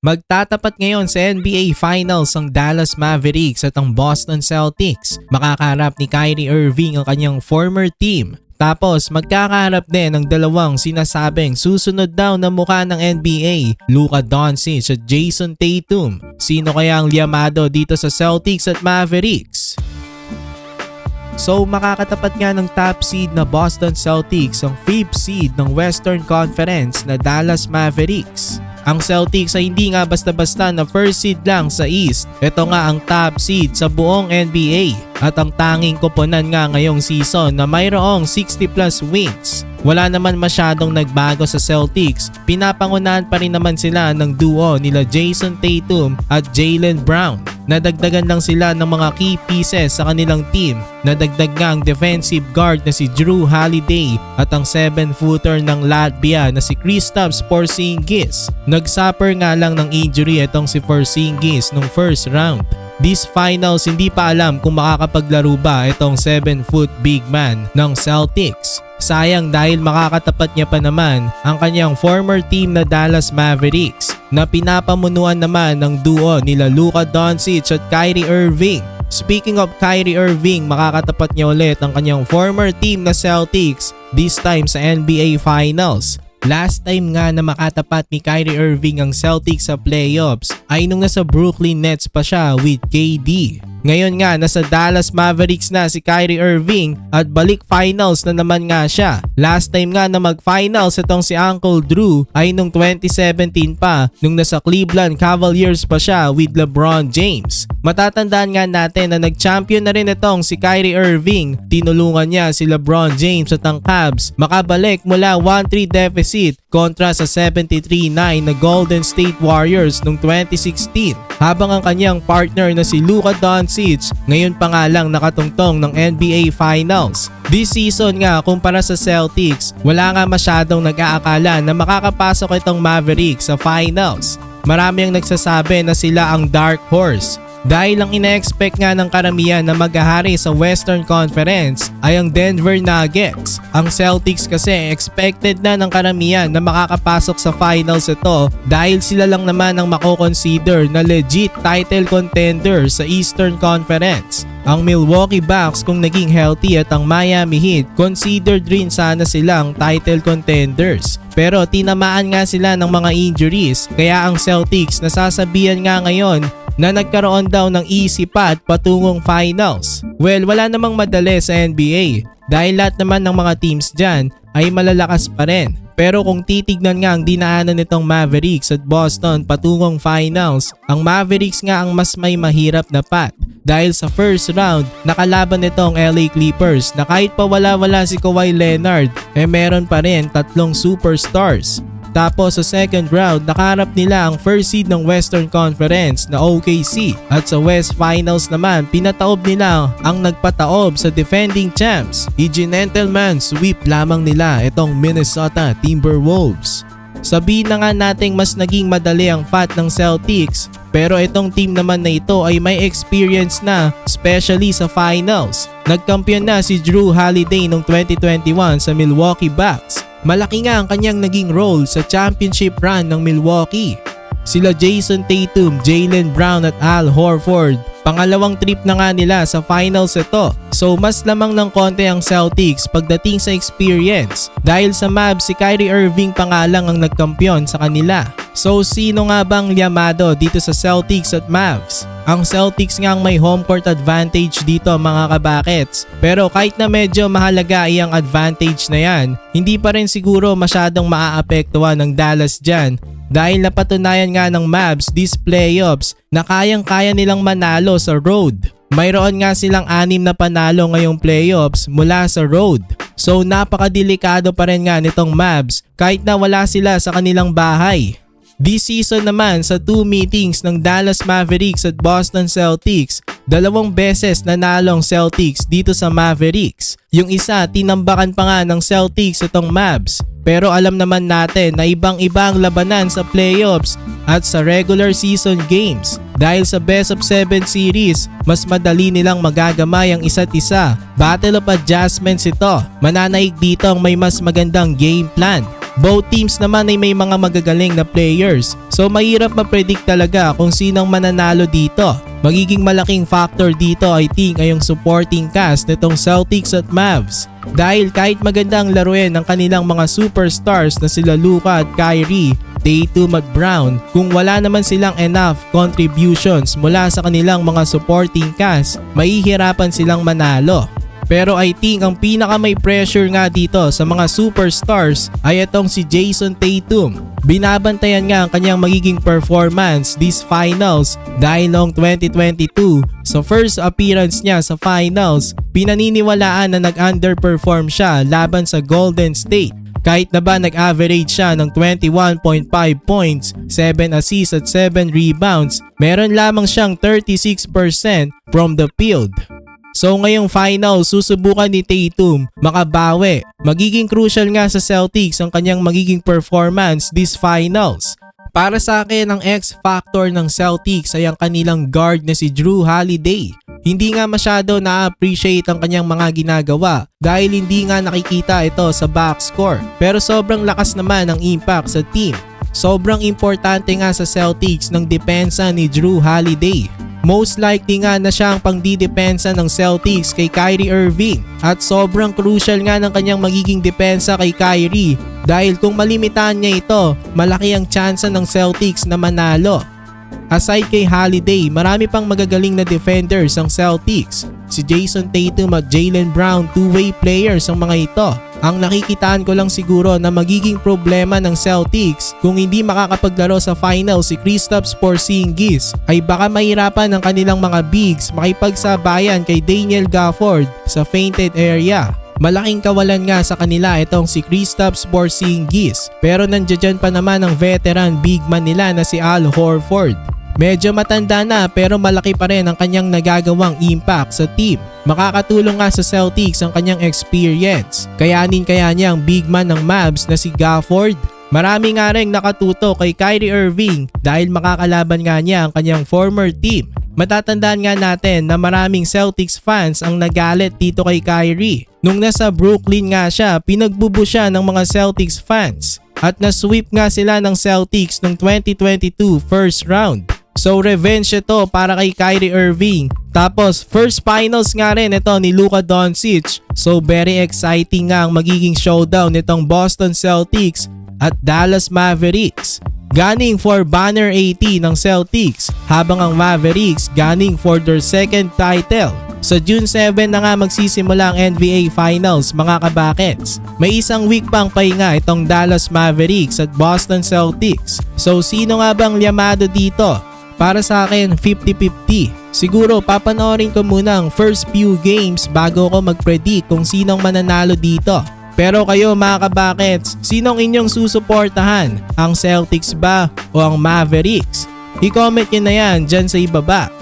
Magtatapat ngayon sa NBA Finals ang Dallas Mavericks at ang Boston Celtics. Makakaharap ni Kyrie Irving ang kanyang former team. Tapos magkakaharap din ng dalawang sinasabing susunod daw na mukha ng NBA, Luka Doncic at Jason Tatum. Sino kaya ang liyamado dito sa Celtics at Mavericks? So makakatapat nga ng top seed na Boston Celtics ang 5th seed ng Western Conference na Dallas Mavericks. Ang Celtics ay hindi nga basta-basta na first seed lang sa East. Ito nga ang top seed sa buong NBA at ang tanging koponan nga ngayong season na mayroong 60 plus wins. Wala naman masyadong nagbago sa Celtics. Pinapangunahan pa rin naman sila ng duo nila Jason Tatum at Jaylen Brown. Nadagdagan lang sila ng mga key pieces sa kanilang team. Nadagdag nga ang defensive guard na si Jrue Holiday at ang 7-footer ng Latvia na si Kristaps Porzingis. Nagsuffer nga lang ng injury itong si Porzingis nung first round. This finals hindi pa alam kung makakapaglaro ba itong 7-foot big man ng Celtics. Sayang dahil makakatapat niya pa naman ang kanyang former team na Dallas Mavericks na pinapamunuan naman ng duo nila Luka Doncic at Kyrie Irving. Speaking of Kyrie Irving, makakatapat niya ulit ang kanyang former team na Celtics, this time sa NBA Finals. Last time nga na makatapat ni Kyrie Irving ang Celtics sa playoffs ay nung nasa Brooklyn Nets pa siya with KD. Ngayon nga nasa Dallas Mavericks na si Kyrie Irving at balik finals na naman nga siya. Last time nga na mag-finals itong si Uncle Drew ay nung 2017 pa nung nasa Cleveland Cavaliers pa siya with LeBron James. Matatandaan nga natin na nag-champion na rin itong si Kyrie Irving. Tinulungan niya si LeBron James at ang Cavs makabalik mula 1-3 deficit kontra sa 73-9 na Golden State Warriors noong 2016. Habang ang kanyang partner na si Luka Doncic ngayon pa nga lang nakatungtong ng NBA Finals. This season nga kumpara sa Celtics, wala nga masyadong nag-aakala na makakapasok itong Mavericks sa Finals. Marami ang nagsasabi na sila ang dark horse. Dahil ang ina-expect nga ng karamihan na maghahari sa Western Conference ay ang Denver Nuggets. Ang Celtics kasi expected na ng karamihan na makakapasok sa finals ito dahil sila lang naman ang mako-consider na legit title contender sa Eastern Conference. Ang Milwaukee Bucks kung naging healthy at ang Miami Heat considered rin sana silang title contenders. Pero tinamaan nga sila ng mga injuries kaya ang Celtics nasasabihan nga ngayon na nagkaroon daw ng easy path patungong finals. Well, wala namang madali sa NBA dahil lahat naman ng mga teams dyan ay malalakas pa rin. Pero kung titignan nga ang dinaanan nitong Mavericks at Boston patungong finals, ang Mavericks nga ang mas may mahirap na path. Dahil sa first round, nakalaban nitong LA Clippers na kahit pa wala-wala si Kawhi Leonard, meron pa rin 3 superstars. Tapos sa second round, nakaharap nila ang first seed ng Western Conference na OKC. At sa West Finals naman, pinataob nila ang nagpataob sa defending champs. I-gentleman sweep lamang nila itong Minnesota Timberwolves. Sabihin na nga nating mas naging madali ang path ng Celtics, pero itong team naman na ito ay may experience na, especially sa finals. Nagkampiyon na si Jrue Holiday noong 2021 sa Milwaukee Bucks. Malaki nga ang kanyang naging role sa championship run ng Milwaukee. Sila Jason Tatum, Jaylen Brown at Al Horford, pangalawang trip na nga nila sa finals ito. So mas lamang ng konti ang Celtics pagdating sa experience. Dahil sa Mavs si Kyrie Irving pa nga lang ang nagkampiyon sa kanila. So sino nga bang liyamado dito sa Celtics at Mavs? Ang Celtics nga ang may home court advantage dito mga kabakets. Pero kahit na medyo mahalaga ay ang advantage na yan, hindi pa rin siguro masyadong maaapektuhan ng Dallas dyan. Dahil napatunayan nga ng Mavs these playoffs na kayang-kaya nilang manalo sa road. Mayroon nga silang 6 na panalo ngayong playoffs mula sa road. So napakadelikado pa rin nga nitong Mavs kahit na wala sila sa kanilang bahay. This season naman sa 2 meetings ng Dallas Mavericks at Boston Celtics, 2 beses nanalong Celtics dito sa Mavericks. Yung isa tinambakan pa nga ng Celtics itong Mavs. Pero alam naman natin na ibang-iba ang labanan sa playoffs at sa regular season games. Dahil sa best of 7 series, mas madali nilang magagamay ang isa't isa. Battle of adjustments ito. Mananaig dito ang may mas magandang game plan. Both teams naman ay may mga magagaling na players, so mahirap ma-predict talaga kung sinong mananalo dito. Magiging malaking factor dito I think ay yung supporting cast nitong Celtics at Mavs. Dahil kahit maganda ang laruin ng kanilang mga superstars na sila Luka at Kyrie, Tatum at Brown, kung wala naman silang enough contributions mula sa kanilang mga supporting cast, mahihirapan silang manalo. Pero I think ang pinaka may pressure nga dito sa mga superstars ay itong si Jason Tatum. Binabantayan nga ang kanyang magiging performance this finals dahil noong 2022 sa first appearance niya sa finals, pinaniniwalaan na nag-underperform siya laban sa Golden State. Kahit na ba nag-average siya ng 21.5 points, 7 assists at 7 rebounds, meron lamang siyang 36% from the field. So ngayong final, susubukan ni Tatum makabawi. Magiging crucial nga sa Celtics ang kanyang magiging performance this finals. Para sa akin, ang X-factor ng Celtics ay ang kanilang guard na si Jrue Holiday. Hindi nga masyado na-appreciate ang kanyang mga ginagawa dahil hindi nga nakikita ito sa box score. Pero sobrang lakas naman ang impact sa team. Sobrang importante nga sa Celtics ng depensa ni Jrue Holiday. Most likely nga na siya ang pangdidepensa ng Celtics kay Kyrie Irving at sobrang crucial nga ng kanyang magiging depensa kay Kyrie dahil kung malimitahan niya ito, malaki ang tsansa ng Celtics na manalo. Aside kay Holiday, marami pang magagaling na defenders ang Celtics. Si Jason Tatum at Jaylen Brown, two-way players ang mga ito. Ang nakikitaan ko lang siguro na magiging problema ng Celtics kung hindi makakapaglaro sa final si Kristaps Porzingis ay baka mahirapan ng kanilang mga bigs makipagsabayan kay Daniel Gafford sa fainted area. Malaking kawalan nga sa kanila itong si Kristaps Porzingis pero nandiyan pa naman ang veteran big man nila na si Al Horford. Medyo matanda na pero malaki pa rin ang kanyang nagagawang impact sa team. Makakatulong nga sa Celtics ang kanyang experience. Kayanin kaya niya ang big man ng Mavs na si Gafford. Marami nga rin nakatuto kay Kyrie Irving dahil makakalaban nga niya ang kanyang former team. Matatandaan nga natin na maraming Celtics fans ang nagalit dito kay Kyrie. Nung nasa Brooklyn nga siya, pinagbubo siya ng mga Celtics fans. At na-sweep nga sila ng Celtics noong 2022 first round. So revenge ito para kay Kyrie Irving. Tapos first finals nga rin ito ni Luka Doncic. So very exciting nga ang magiging showdown nitong Boston Celtics at Dallas Mavericks. Gunning for banner 80 ng Celtics habang ang Mavericks gunning for their second title. Sa June 7 na nga magsisimula ang NBA Finals mga kabakets. May isang week pang pahinga itong Dallas Mavericks at Boston Celtics. So sino nga bang liyamado dito? Para sa akin 50-50. Siguro papanoorin ko muna ang first few games bago ko mag-predict kung sinong mananalo dito. Pero kayo mga kabakets, sinong inyong susuportahan? Ang Celtics ba o ang Mavericks? I-comment nyo na yan dyan sa ibaba.